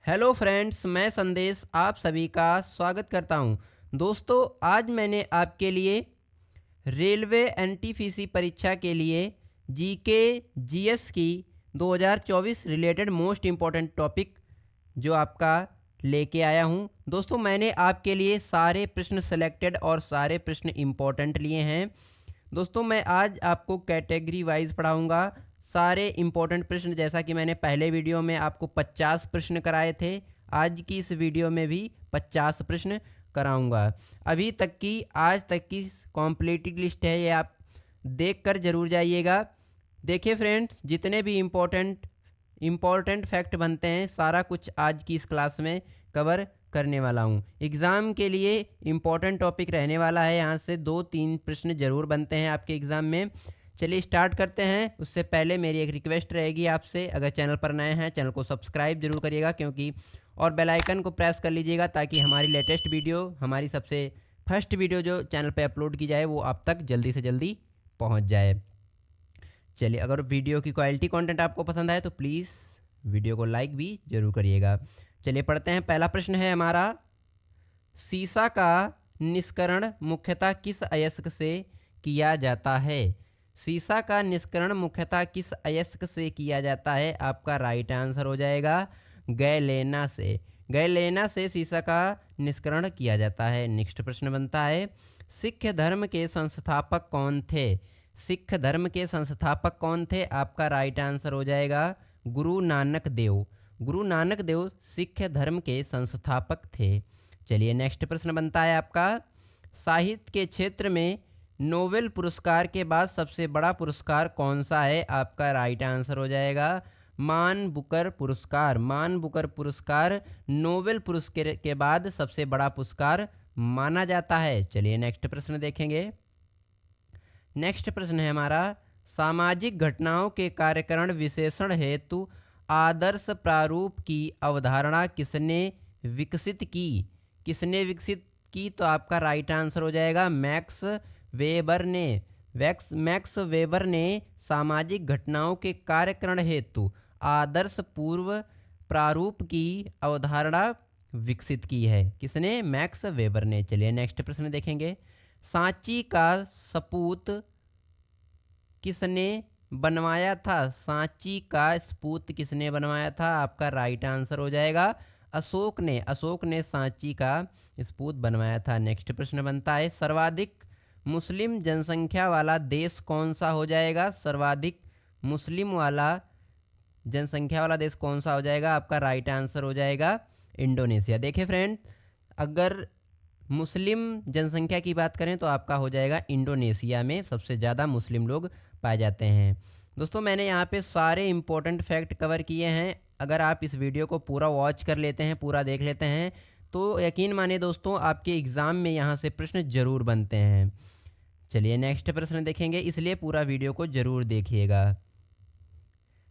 Hello friends, मैं संदेश आप सभी का स्वागत करता हूं। दोस्तों, आज मैंने आपके लिए रेलवे एनटीपीसी परीक्षा के लिए जीके जीएस की 2024 रिलेटेड मोस्ट इम्पॉर्टेंट टॉपिक जो आपका लेके आया हूं। दोस्तों, मैंने आपके लिए सारे प्रश्न सिलेक्टेड और सारे प्रश्न इम्पॉर्टेंट लिए हैं। दोस्तों, मैं आज आपको कैटेगरी वाइज पढ़ाऊंगा सारे इम्पोर्टेंट प्रश्न। जैसा कि मैंने पहले वीडियो में आपको 50 प्रश्न कराए थे, आज की इस वीडियो में भी 50 प्रश्न कराऊंगा। अभी तक की आज तक की कॉम्प्लीटेड लिस्ट है, ये आप देख कर जरूर जाइएगा। देखिए फ्रेंड्स, जितने भी इम्पोर्टेंट फैक्ट बनते हैं सारा कुछ आज की इस क्लास में कवर करने वाला हूँ। एग्ज़ाम के लिए इम्पोर्टेंट टॉपिक रहने वाला है, यहाँ से 2-3 प्रश्न जरूर बनते हैं आपके एग्ज़ाम में। चलिए स्टार्ट करते हैं। उससे पहले मेरी एक रिक्वेस्ट रहेगी आपसे, अगर चैनल पर नए हैं चैनल को सब्सक्राइब जरूर करिएगा क्योंकि और बेल आइकन को प्रेस कर लीजिएगा ताकि हमारी लेटेस्ट वीडियो, हमारी सबसे फर्स्ट वीडियो जो चैनल पर अपलोड की जाए वो आप तक जल्दी से जल्दी पहुँच जाए। चलिए, अगर वीडियो की क्वालिटी कंटेंट आपको पसंद आए तो प्लीज़ वीडियो को लाइक भी जरूर करिएगा। चलिए पढ़ते हैं। पहला प्रश्न है हमारा, सीसा का निष्करण मुख्यतः किस अयस्क से किया जाता है? सीसा का निष्करण मुख्यतः किस अयस्क से किया जाता है? आपका राइट आंसर हो जाएगा गैलेना से। गैलेना से सीसा का निष्करण किया जाता है। नेक्स्ट प्रश्न बनता है, सिख धर्म के संस्थापक कौन थे? सिख धर्म के संस्थापक कौन थे? आपका राइट आंसर हो जाएगा गुरु नानक देव। गुरु नानक देव सिख धर्म के संस्थापक थे। चलिए नेक्स्ट प्रश्न बनता है आपका, साहित्य के क्षेत्र में नोबेल पुरस्कार के बाद सबसे बड़ा पुरस्कार कौन सा है? आपका राइट आंसर हो जाएगा मान बुकर पुरस्कार। मान बुकर पुरस्कार नोबेल पुरस्कार के बाद सबसे बड़ा पुरस्कार माना जाता है। चलिए नेक्स्ट प्रश्न देखेंगे। नेक्स्ट प्रश्न है हमारा, सामाजिक घटनाओं के कार्यकरण विशेषण हेतु आदर्श प्रारूप की अवधारणा किसने विकसित की? किसने विकसित की? तो आपका राइट आंसर हो जाएगा मैक्स वेबर ने। मैक्स वेबर ने सामाजिक घटनाओं के कार्यकरण हेतु आदर्श पूर्व प्रारूप की अवधारणा विकसित की है। किसने? मैक्स वेबर ने। चलिए नेक्स्ट प्रश्न देखेंगे, सांची का सपूत किसने बनवाया था? सांची का सपूत किसने बनवाया था? आपका राइट आंसर हो जाएगा अशोक ने। अशोक ने सांची का सपूत बनवाया था। नेक्स्ट प्रश्न बनता है, सर्वाधिक मुस्लिम जनसंख्या वाला देश कौन सा हो जाएगा? सर्वाधिक मुस्लिम वाला जनसंख्या वाला देश कौन सा हो जाएगा? आपका राइट आंसर हो जाएगा इंडोनेशिया। देखिए फ्रेंड, अगर मुस्लिम जनसंख्या की बात करें तो आपका हो जाएगा इंडोनेशिया में सबसे ज़्यादा मुस्लिम लोग पाए जाते हैं। दोस्तों, मैंने यहाँ पे सारे इंपॉर्टेंट फैक्ट कवर किए हैं। अगर आप इस वीडियो को पूरा वॉच कर लेते हैं, पूरा देख लेते हैं, तो यकीन माने दोस्तों आपके एग्ज़ाम में यहाँ से प्रश्न जरूर बनते हैं। चलिए नेक्स्ट प्रश्न देखेंगे, इसलिए पूरा वीडियो को जरूर देखिएगा।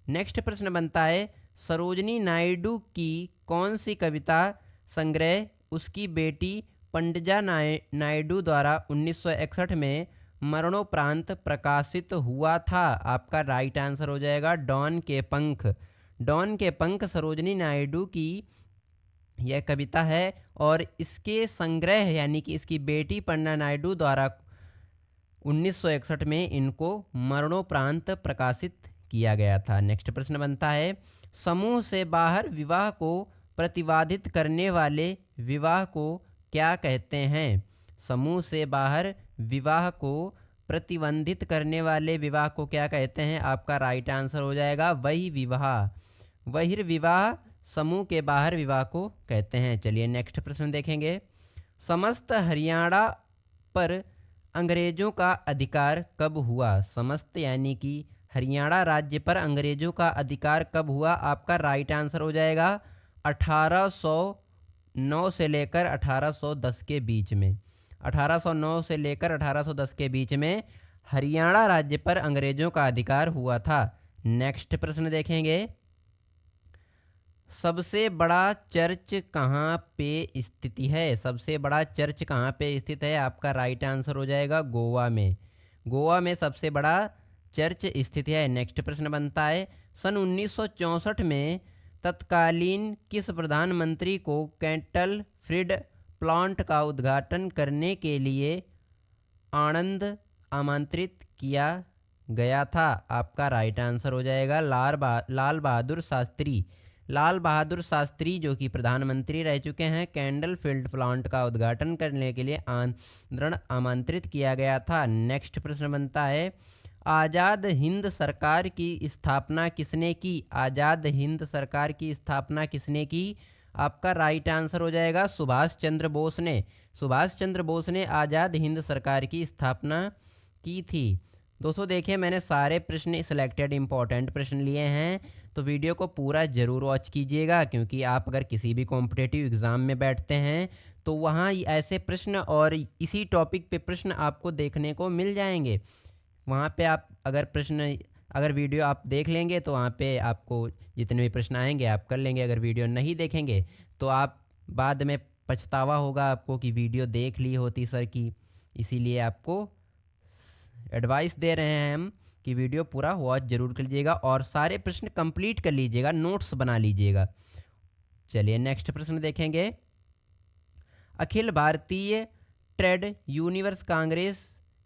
नेक्स्ट प्रश्न बनता है, सरोजनी नायडू की कौन सी कविता संग्रह उसकी बेटी पंडजा नायडू द्वारा 1961 में मरणोपरांत प्रकाशित हुआ था? आपका राइट आंसर हो जाएगा डॉन के पंख। डॉन के पंख सरोजनी नायडू की यह कविता है और इसके संग्रह यानी कि इसकी बेटी पंडा नायडू द्वारा 1961 में इनको मरणोपरांत प्रकाशित किया गया था। नेक्स्ट प्रश्न बनता है, समूह से बाहर विवाह को प्रतिवादित करने वाले विवाह को क्या कहते हैं? समूह से बाहर विवाह को प्रतिबंधित करने वाले विवाह को क्या कहते हैं? आपका राइट आंसर हो जाएगा बहिर्विवाह। बहिर्विवाह समूह के बाहर विवाह को कहते हैं। चलिए नेक्स्ट प्रश्न देखेंगे, समस्त हरियाणा पर अंग्रेजों का अधिकार कब हुआ? समस्त यानी कि हरियाणा राज्य पर अंग्रेजों का अधिकार कब हुआ? आपका राइट आंसर हो जाएगा 1809 से लेकर 1810 के बीच में। 1809 से लेकर 1810 के बीच में हरियाणा राज्य पर अंग्रेजों का अधिकार हुआ था। नेक्स्ट प्रश्न देखेंगे, सबसे बड़ा चर्च कहाँ पे स्थित है? सबसे बड़ा चर्च कहाँ पे स्थित है? आपका राइट आंसर हो जाएगा गोवा में। गोवा में सबसे बड़ा चर्च स्थित है। नेक्स्ट प्रश्न बनता है, सन 1964 में तत्कालीन किस प्रधानमंत्री को कैटल फीड प्लांट का उद्घाटन करने के लिए आणंद आमंत्रित किया गया था? आपका राइट आंसर हो जाएगा लाल बहादुर शास्त्री। लाल बहादुर शास्त्री जो कि प्रधानमंत्री रह चुके हैं, कैंडल फील्ड प्लांट का उद्घाटन करने के लिए आमंत्रित किया गया था। नेक्स्ट प्रश्न बनता है, आज़ाद हिंद सरकार की स्थापना किसने की? आज़ाद हिंद सरकार की स्थापना किसने की? आपका राइट आंसर हो जाएगा सुभाष चंद्र बोस ने। सुभाष चंद्र बोस ने आज़ाद हिंद सरकार की स्थापना की थी। दोस्तों देखिए, मैंने सारे प्रश्न सिलेक्टेड इंपॉर्टेंट प्रश्न लिए हैं, तो वीडियो को पूरा ज़रूर वॉच कीजिएगा, क्योंकि आप अगर किसी भी कॉम्पिटिटिव एग्ज़ाम में बैठते हैं तो वहाँ ऐसे प्रश्न और इसी टॉपिक पे प्रश्न आपको देखने को मिल जाएंगे। वहाँ पे आप अगर वीडियो आप देख लेंगे तो वहाँ पे आपको जितने भी प्रश्न आएंगे आप कर लेंगे। अगर वीडियो नहीं देखेंगे तो आप बाद में पछतावा होगा आपको कि वीडियो देख ली होती सर की। इसीलिए आपको एडवाइस दे रहे हैं हम कि वीडियो पूरा वॉच जरूर कर लीजिएगा और सारे प्रश्न कंप्लीट कर लीजिएगा, नोट्स बना लीजिएगा। चलिए नेक्स्ट प्रश्न देखेंगे। अखिल भारतीय ट्रेड यूनिवर्स कांग्रेस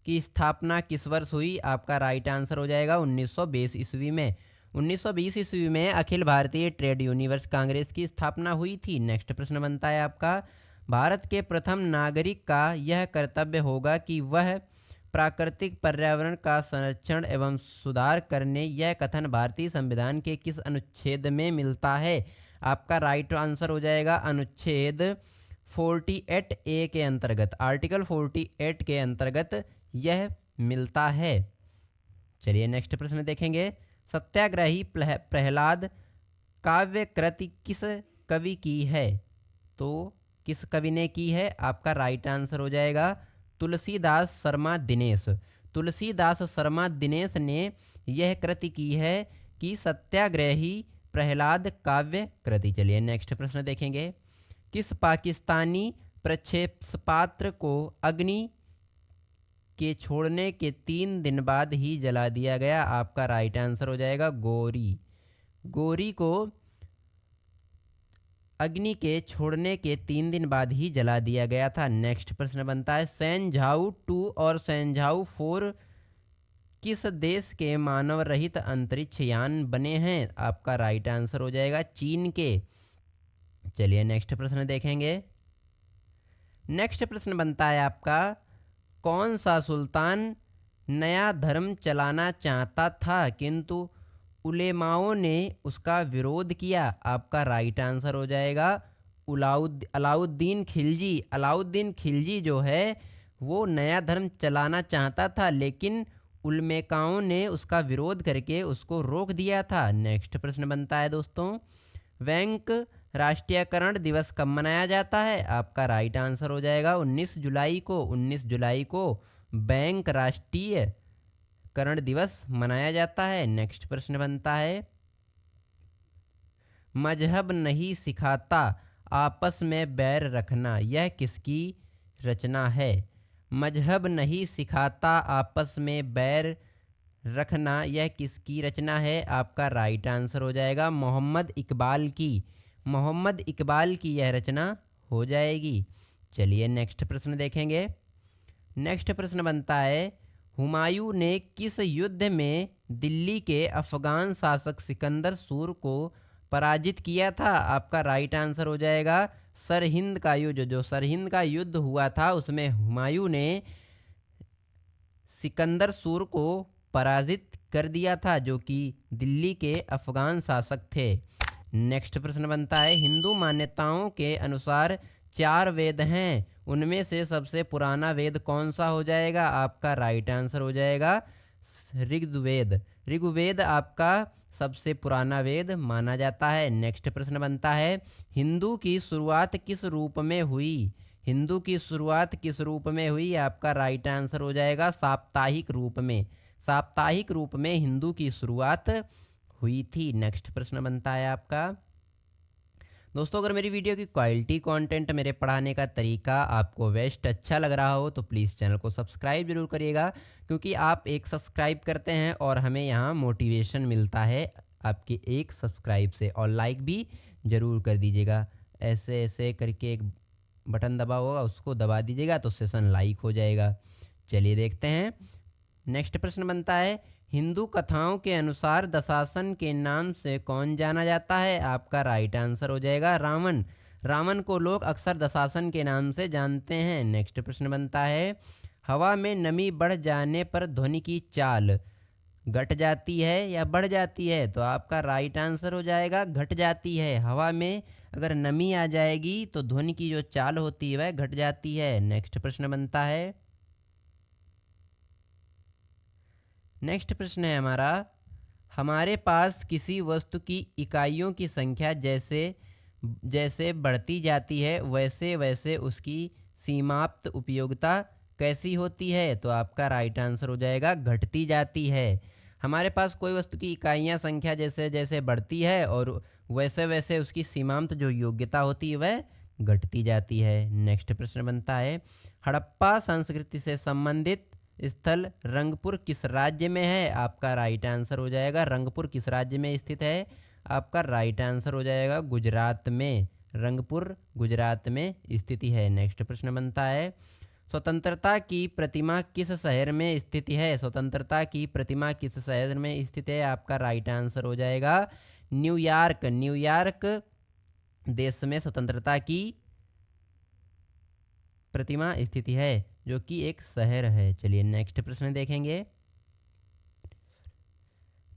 की स्थापना किस वर्ष हुई? आपका राइट आंसर हो जाएगा 1920 ईस्वी में। 1920 ईस्वी में अखिल भारतीय ट्रेड यूनिवर्स कांग्रेस की स्थापना हुई थी। नेक्स्ट प्रश्न बनता है आपका, भारत के प्रथम नागरिक का यह कर्तव्य होगा कि वह प्राकृतिक पर्यावरण का संरक्षण एवं सुधार करने, यह कथन भारतीय संविधान के किस अनुच्छेद में मिलता है? आपका राइट आंसर हो जाएगा अनुच्छेद 48 ए के अंतर्गत, आर्टिकल 48 के अंतर्गत यह मिलता है। चलिए नेक्स्ट प्रश्न देखेंगे। सत्याग्रही प्रहलाद काव्य कृति किस कवि की है? तो किस कवि ने की है? आपका राइट आंसर हो जाएगा तुलसीदास शर्मा दिनेश। तुलसीदास शर्मा दिनेश ने यह कृति की है कि सत्याग्रही प्रहलाद काव्य कृति। चलिए नेक्स्ट प्रश्न देखेंगे। किस पाकिस्तानी प्रक्षेपास्त्र को अग्नि के छोड़ने के 3 दिन बाद ही जला दिया गया? आपका राइट आंसर हो जाएगा गोरी। गोरी को अग्नि के छोड़ने के 3 दिन बाद ही जला दिया गया था। नेक्स्ट प्रश्न बनता है, सेंझाऊ 2 और सेंझाऊ 4 किस देश के मानव रहित अंतरिक्ष यान बने हैं? आपका राइट आंसर हो जाएगा चीन के। चलिए नेक्स्ट प्रश्न देखेंगे। नेक्स्ट प्रश्न बनता है आपका, कौन सा सुल्तान नया धर्म चलाना चाहता था किंतु उलेमाओं ने उसका विरोध किया? आपका राइट आंसर हो जाएगा अलाउद्दीन खिलजी। अलाउद्दीन खिलजी जो है वो नया धर्म चलाना चाहता था, लेकिन उलमेकाओं ने उसका विरोध करके उसको रोक दिया था। नेक्स्ट प्रश्न बनता है दोस्तों, बैंक राष्ट्रीयकरण दिवस कब मनाया जाता है? आपका राइट आंसर हो जाएगा 19 जुलाई को। 19 जुलाई को बैंक राष्ट्रीयकरण दिवस मनाया जाता है। नेक्स्ट प्रश्न बनता है, मजहब नहीं सिखाता आपस में बैर रखना, यह किसकी रचना है? मजहब नहीं सिखाता आपस में बैर रखना, यह किसकी रचना है? आपका राइट आंसर हो जाएगा मोहम्मद इकबाल की। मोहम्मद इकबाल की यह रचना हो जाएगी। चलिए नेक्स्ट प्रश्न देखेंगे। नेक्स्ट प्रश्न बनता है, हुमायूं ने किस युद्ध में दिल्ली के अफगान शासक सिकंदर सूर को पराजित किया था? आपका राइट आंसर हो जाएगा सरहिंद का युद्ध। जो सरहिंद का युद्ध हुआ था उसमें हुमायूं ने सिकंदर सूर को पराजित कर दिया था, जो कि दिल्ली के अफगान शासक थे। नेक्स्ट प्रश्न बनता है, हिंदू मान्यताओं के अनुसार 4 वेद हैं, उनमें से सबसे पुराना वेद कौन सा हो जाएगा? आपका राइट आंसर हो जाएगा ऋग्वेद। ऋग्वेद आपका सबसे पुराना वेद माना जाता है। नेक्स्ट प्रश्न बनता है, हिंदू की शुरुआत किस रूप में हुई? हिंदू की शुरुआत किस रूप में हुई? आपका राइट आंसर हो जाएगा साप्ताहिक रूप में। साप्ताहिक रूप में हिंदू की शुरुआत हुई थी। नेक्स्ट प्रश्न बनता है आपका, दोस्तों अगर मेरी वीडियो की क्वालिटी कंटेंट मेरे पढ़ाने का तरीका आपको बेस्ट अच्छा लग रहा हो तो प्लीज़ चैनल को सब्सक्राइब जरूर करिएगा, क्योंकि आप एक सब्सक्राइब करते हैं और हमें यहाँ मोटिवेशन मिलता है आपके एक सब्सक्राइब से, और लाइक भी ज़रूर कर दीजिएगा। ऐसे ऐसे करके एक बटन दबा होगा, उसको दबा दीजिएगा तो सेशन लाइक हो जाएगा। चलिए देखते हैं। नेक्स्ट प्रश्न बनता है, हिंदू कथाओं के अनुसार दशासन के नाम से कौन जाना जाता है? आपका राइट आंसर हो जाएगा रावण। रावण को लोग अक्सर दशासन के नाम से जानते हैं। नेक्स्ट प्रश्न बनता है, हवा में नमी बढ़ जाने पर ध्वनि की चाल घट जाती है या बढ़ जाती है? तो आपका राइट आंसर हो जाएगा घट जाती है। हवा में अगर नमी आ जाएगी तो ध्वनि की जो चाल होती है वह घट जाती है। नेक्स्ट प्रश्न बनता है, नेक्स्ट प्रश्न है हमारा, हमारे पास किसी वस्तु की इकाइयों की संख्या जैसे जैसे बढ़ती जाती है वैसे वैसे उसकी सीमाप्त उपयोगिता कैसी होती है? तो आपका राइट आंसर हो जाएगा घटती जाती है। हमारे पास कोई वस्तु की इकाइयाँ संख्या जैसे जैसे बढ़ती है और वैसे वैसे उसकी सीमांत जो योग्यता होती है वह घटती जाती है। नेक्स्ट प्रश्न बनता है, हड़प्पा संस्कृति से संबंधित स्थल रंगपुर किस राज्य में है? आपका राइट आंसर हो जाएगा रंगपुर किस राज्य में स्थित है? आपका राइट आंसर हो जाएगा गुजरात में। रंगपुर गुजरात में स्थिति है। नेक्स्ट प्रश्न बनता है, स्वतंत्रता की प्रतिमा किस शहर में स्थित है? स्वतंत्रता की प्रतिमा किस शहर में स्थित है? आपका राइट आंसर हो जाएगा न्यूयॉर्क। न्यूयॉर्क देश में स्वतंत्रता की प्रतिमा स्थिति है, जो कि एक शहर है। चलिए नेक्स्ट प्रश्न देखेंगे।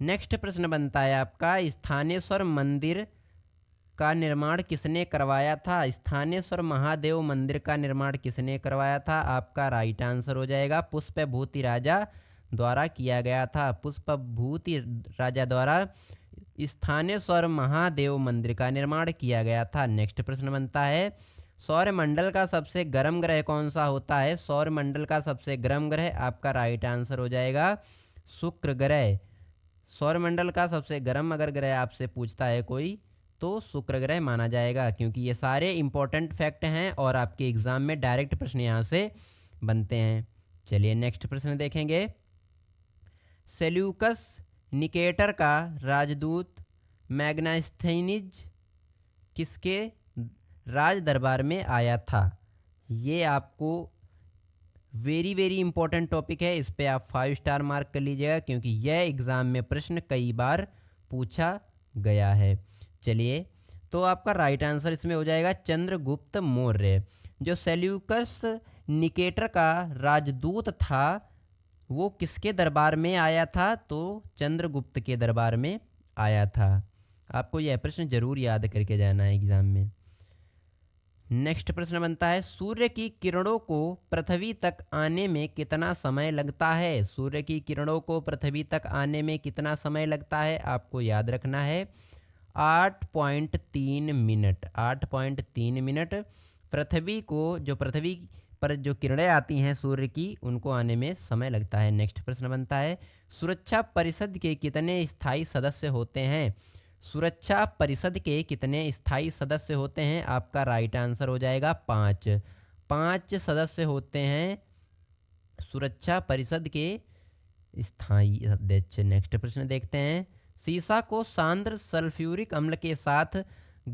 नेक्स्ट प्रश्न बनता है आपका, स्थानेश्वर मंदिर का निर्माण किसने करवाया था? स्थानेश्वर महादेव मंदिर का निर्माण किसने करवाया था? आपका राइट आंसर हो जाएगा पुष्पभूति राजा द्वारा किया गया था। पुष्पभूति राजा द्वारा स्थानेश्वर महादेव मंदिर का निर्माण किया गया था। नेक्स्ट प्रश्न बनता है, सौरमंडल का सबसे गर्म ग्रह कौन सा होता है? सौरमंडल का सबसे गर्म ग्रह, आपका राइट आंसर हो जाएगा शुक्र ग्रह। सौरमंडल का सबसे गर्म अगर ग्रह आपसे पूछता है कोई तो शुक्र ग्रह माना जाएगा, क्योंकि ये सारे इंपॉर्टेंट फैक्ट हैं और आपके एग्जाम में डायरेक्ट प्रश्न यहाँ से बनते हैं। चलिए नेक्स्ट प्रश्न देखेंगे। सेल्यूकस निकेटर का राजदूत मैग्नास्थेनिज किसके राज दरबार में आया था? ये आपको वेरी वेरी इंपॉर्टेंट टॉपिक है, इस पे आप 5 स्टार मार्क कर लीजिएगा, क्योंकि यह एग्ज़ाम में प्रश्न कई बार पूछा गया है। चलिए, तो आपका राइट आंसर इसमें हो जाएगा चंद्रगुप्त मौर्य। जो सेल्यूकस निकेटर का राजदूत था वो किसके दरबार में आया था? तो चंद्रगुप्त के दरबार में आया था। आपको यह प्रश्न जरूर याद करके जाना है एग्जाम में। नेक्स्ट प्रश्न बनता है, सूर्य की किरणों को पृथ्वी तक आने में कितना समय लगता है? सूर्य की किरणों को पृथ्वी तक आने में कितना समय लगता है? आपको याद रखना है 8.3 मिनट। 8.3 मिनट पृथ्वी पर जो किरणें आती हैं सूर्य की, उनको आने में समय लगता है। नेक्स्ट प्रश्न बनता है, सुरक्षा परिषद के कितने स्थायी सदस्य होते हैं? सुरक्षा परिषद के कितने स्थायी सदस्य होते हैं? आपका राइट आंसर हो जाएगा 5। 5 सदस्य होते हैं सुरक्षा परिषद के स्थायी सदस्य। नेक्स्ट प्रश्न देखते हैं, सीसा को सांद्र सल्फ्यूरिक अम्ल के साथ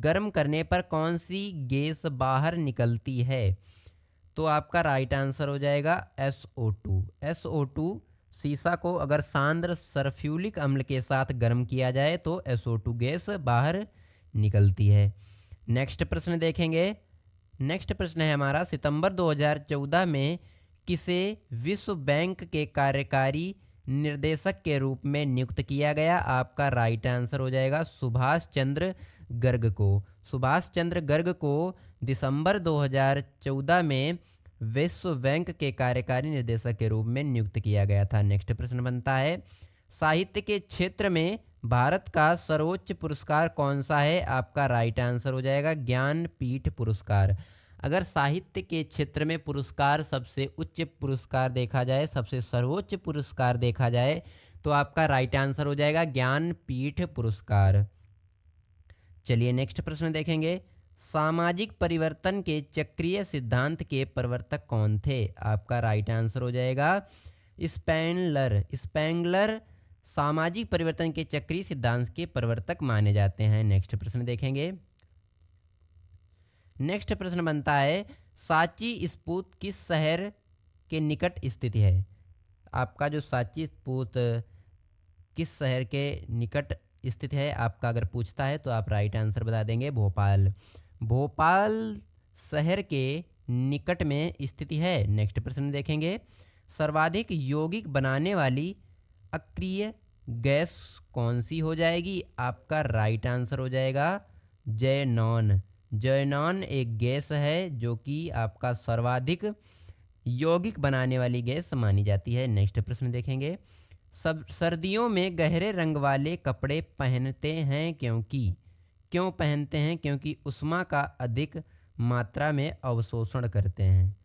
गर्म करने पर कौन सी गैस बाहर निकलती है? तो आपका राइट आंसर हो जाएगा SO2। SO2 सीसा को अगर सांद्र सल्फ्यूरिक अम्ल के साथ गर्म किया जाए तो SO2 गैस बाहर निकलती है। नेक्स्ट प्रश्न देखेंगे। नेक्स्ट प्रश्न है हमारा, सितंबर 2014 में किसे विश्व बैंक के कार्यकारी निर्देशक के रूप में नियुक्त किया गया? आपका राइट आंसर हो जाएगा सुभाष चंद्र गर्ग को। सुभाष चंद्र गर्ग को दिसंबर 2014 में विश्व बैंक के कार्यकारी निर्देशक के रूप में नियुक्त किया गया था। नेक्स्ट प्रश्न बनता है, साहित्य के क्षेत्र में भारत का सर्वोच्च पुरस्कार कौन सा है? आपका राइट आंसर हो जाएगा ज्ञानपीठ पुरस्कार। अगर साहित्य के क्षेत्र में पुरस्कार सबसे उच्च पुरस्कार देखा जाए, सबसे सर्वोच्च पुरस्कार देखा जाए, तो आपका राइट आंसर हो जाएगा ज्ञानपीठ पुरस्कार। चलिए नेक्स्ट प्रश्न देखेंगे, सामाजिक परिवर्तन के चक्रीय सिद्धांत के प्रवर्तक कौन थे? आपका राइट आंसर हो जाएगा स्पेंगलर। स्पेंगलर सामाजिक परिवर्तन के चक्रीय सिद्धांत के प्रवर्तक माने जाते हैं। नेक्स्ट प्रश्न देखेंगे। नेक्स्ट प्रश्न बनता है सांची स्तूप किस शहर के निकट स्थित है। आपका जो सांची स्तूप किस शहर के निकट स्थित है, आपका अगर पूछता है तो आप राइट आंसर बता देंगे भोपाल। भोपाल शहर के निकट में स्थिति है। नेक्स्ट प्रश्न देखेंगे। सर्वाधिक यौगिक बनाने वाली अक्रिय गैस कौन सी हो जाएगी। आपका राइट आंसर हो जाएगा ज़ेनॉन। ज़ेनॉन एक गैस है जो कि आपका सर्वाधिक यौगिक बनाने वाली गैस मानी जाती है। नेक्स्ट प्रश्न देखेंगे। सब सर्दियों में गहरे रंग वाले कपड़े पहनते हैं क्यों पहनते हैं। क्योंकि उष्मा का अधिक मात्रा में अवशोषण करते हैं।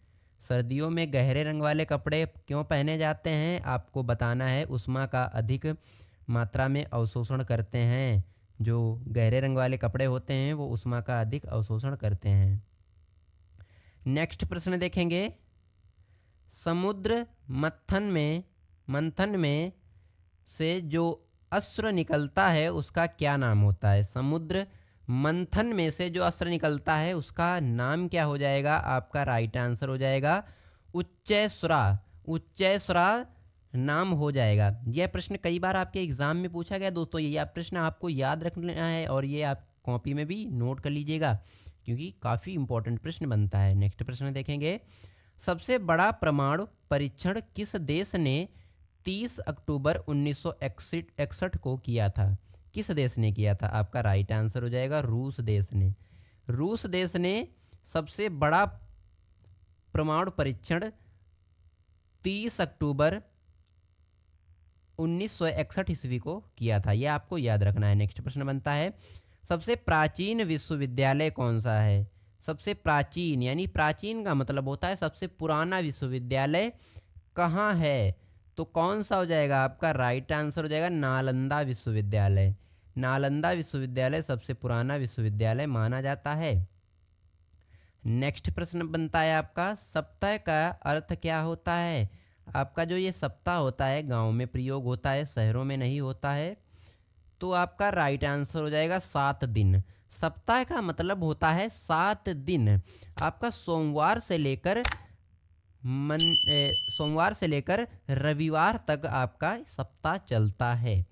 सर्दियों में गहरे रंग वाले कपड़े क्यों पहने जाते हैं, आपको बताना है। उष्मा का अधिक मात्रा में अवशोषण करते हैं। जो गहरे रंग वाले कपड़े होते हैं वो उष्मा का अधिक अवशोषण करते हैं। नेक्स्ट प्रश्न देखेंगे। समुद्र मंथन में से जो अस्त्र निकलता है उसका क्या नाम होता है। समुद्र मंथन में से जो अस्त्र निकलता है उसका नाम क्या हो जाएगा। आपका राइट आंसर हो जाएगा उच्चैस्वरा। उच्चैस्वरा नाम हो जाएगा। यह प्रश्न कई बार आपके एग्जाम में पूछा गया दोस्तों। ये प्रश्न आपको याद रखना है और ये आप कॉपी में भी नोट कर लीजिएगा क्योंकि काफ़ी इंपॉर्टेंट प्रश्न बनता है। नेक्स्ट प्रश्न देखेंगे। सबसे बड़ा परमाणु परीक्षण किस देश ने 30 अक्टूबर 1961 को किया था। किस देश ने किया था। आपका राइट आंसर हो जाएगा रूस देश ने। रूस देश ने सबसे बड़ा परमाणु परीक्षण 30 अक्टूबर 1961 ईस्वी को किया था। यह आपको याद रखना है। नेक्स्ट प्रश्न बनता है। सबसे प्राचीन विश्वविद्यालय कौन सा है। सबसे प्राचीन यानी प्राचीन का मतलब होता है सबसे पुराना विश्वविद्यालय कहाँ है, तो कौन सा हो जाएगा। आपका राइट आंसर हो जाएगा नालंदा विश्वविद्यालय। नालंदा विश्वविद्यालय सबसे पुराना विश्वविद्यालय माना जाता है। नेक्स्ट प्रश्न बनता है आपका सप्ताह का अर्थ क्या होता है। आपका जो ये सप्ताह होता है गांव में प्रयोग होता है, शहरों में नहीं होता है। तो आपका राइट आंसर हो जाएगा 7 दिन। सप्ताह का मतलब होता है 7 दिन। आपका सोमवार से लेकर रविवार तक आपका सप्ताह चलता है।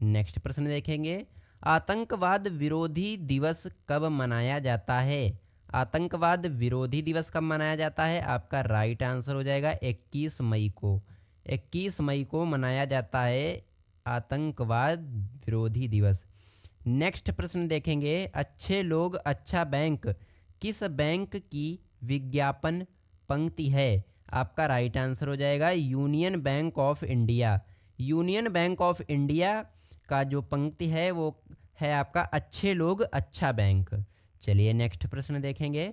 नेक्स्ट प्रश्न देखेंगे। आतंकवाद विरोधी दिवस कब मनाया जाता है। आतंकवाद विरोधी दिवस कब मनाया जाता है। आपका राइट आंसर हो जाएगा 21 मई को। 21 मई को मनाया जाता है आतंकवाद विरोधी दिवस। नेक्स्ट प्रश्न देखेंगे। अच्छे लोग अच्छा बैंक किस बैंक की विज्ञापन पंक्ति है। आपका राइट आंसर हो जाएगा union bank of India. Union bank of India का जो पंक्ति है वो है आपका अच्छे लोग अच्छा बैंक। चलिए नेक्स्ट प्रश्न देखेंगे।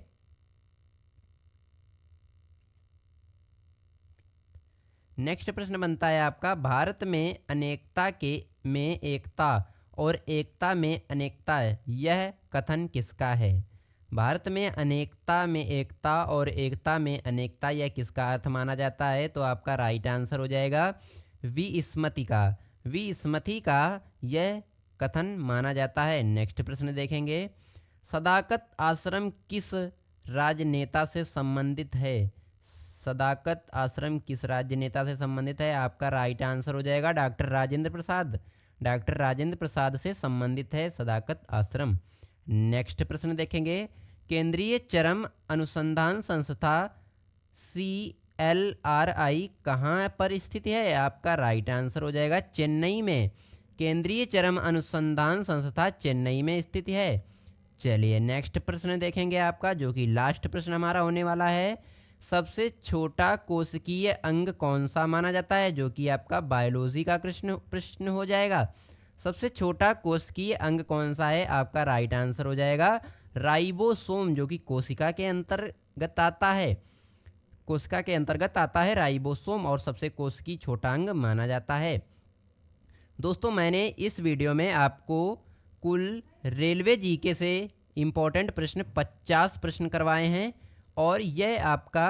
नेक्स्ट प्रश्न बनता है आपका भारत में एकता और एकता में अनेकता यह कथन किसका है। भारत में अनेकता में एकता और एकता में अनेकता यह किसका अर्थ माना जाता है। तो आपका राइट आंसर हो जाएगा विस्मृति का। विस्मृति का यह कथन माना जाता है। नेक्स्ट प्रश्न देखेंगे। सदाकत आश्रम किस राजनेता से संबंधित है। सदाकत आश्रम किस राजनेता से संबंधित है। आपका राइट आंसर हो जाएगा डॉक्टर राजेंद्र प्रसाद। डॉक्टर राजेंद्र प्रसाद से संबंधित है सदाकत आश्रम। नेक्स्ट प्रश्न देखेंगे। केंद्रीय चरम अनुसंधान संस्था CLRI कहाँ पर स्थित है। आपका राइट आंसर हो जाएगा चेन्नई में। केंद्रीय चरम अनुसंधान संस्था चेन्नई में स्थित है। चलिए नेक्स्ट प्रश्न देखेंगे आपका जो कि लास्ट प्रश्न हमारा होने वाला है। सबसे छोटा कोशिकीय अंग कौन सा माना जाता है, जो कि आपका बायोलॉजी का प्रश्न हो जाएगा। सबसे छोटा कोशिकीय अंग कौन सा है। आपका राइट आंसर हो जाएगा राइबोसोम, जो कि कोशिका के अंतर्गत आता है। कोशिका के अंतर्गत आता है राइबोसोम और सबसे कोशिकीय छोटा अंग माना जाता है। दोस्तों मैंने इस वीडियो में आपको कुल रेलवे जीके से इम्पोर्टेंट प्रश्न 50 प्रश्न करवाए हैं और यह आपका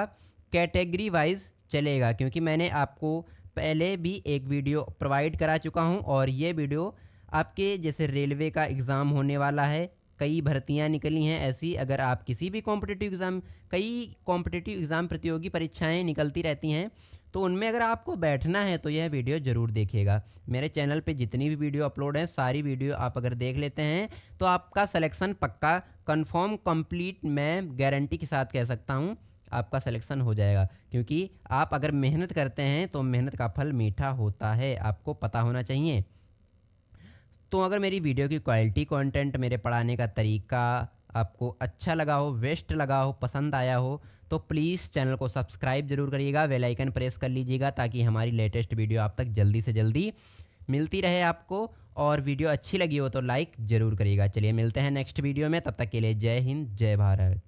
कैटेगरी वाइज चलेगा, क्योंकि मैंने आपको पहले भी एक वीडियो प्रोवाइड करा चुका हूं और ये वीडियो आपके जैसे रेलवे का एग्ज़ाम होने वाला है, कई भर्तियां निकली हैं ऐसी, अगर आप किसी भी कॉम्पिटिटिव एग्ज़ाम, कई कॉम्पिटिटिव एग्ज़ाम प्रतियोगी परीक्षाएं निकलती रहती हैं, तो उनमें अगर आपको बैठना है तो यह वीडियो ज़रूर देखिएगा। मेरे चैनल पे जितनी भी वीडियो अपलोड हैं सारी वीडियो आप अगर देख लेते हैं तो आपका सिलेक्शन पक्का, कंफर्म, कंप्लीट, मैं गारंटी के साथ कह सकता हूँ आपका सिलेक्शन हो जाएगा। क्योंकि आप अगर मेहनत करते हैं तो मेहनत का फल मीठा होता है, आपको पता होना चाहिए। तो अगर मेरी वीडियो की क्वालिटी, कंटेंट, मेरे पढ़ाने का तरीका आपको अच्छा लगा हो, बेस्ट लगा हो, पसंद आया हो, तो प्लीज़ चैनल को सब्सक्राइब ज़रूर करिएगा, बेल आइकन प्रेस कर लीजिएगा ताकि हमारी लेटेस्ट वीडियो आप तक जल्दी से जल्दी मिलती रहे आपको। और वीडियो अच्छी लगी हो तो लाइक ज़रूर करिएगा। चलिए मिलते हैं नेक्स्ट वीडियो में, तब तक के लिए जय हिंद, जय भारत।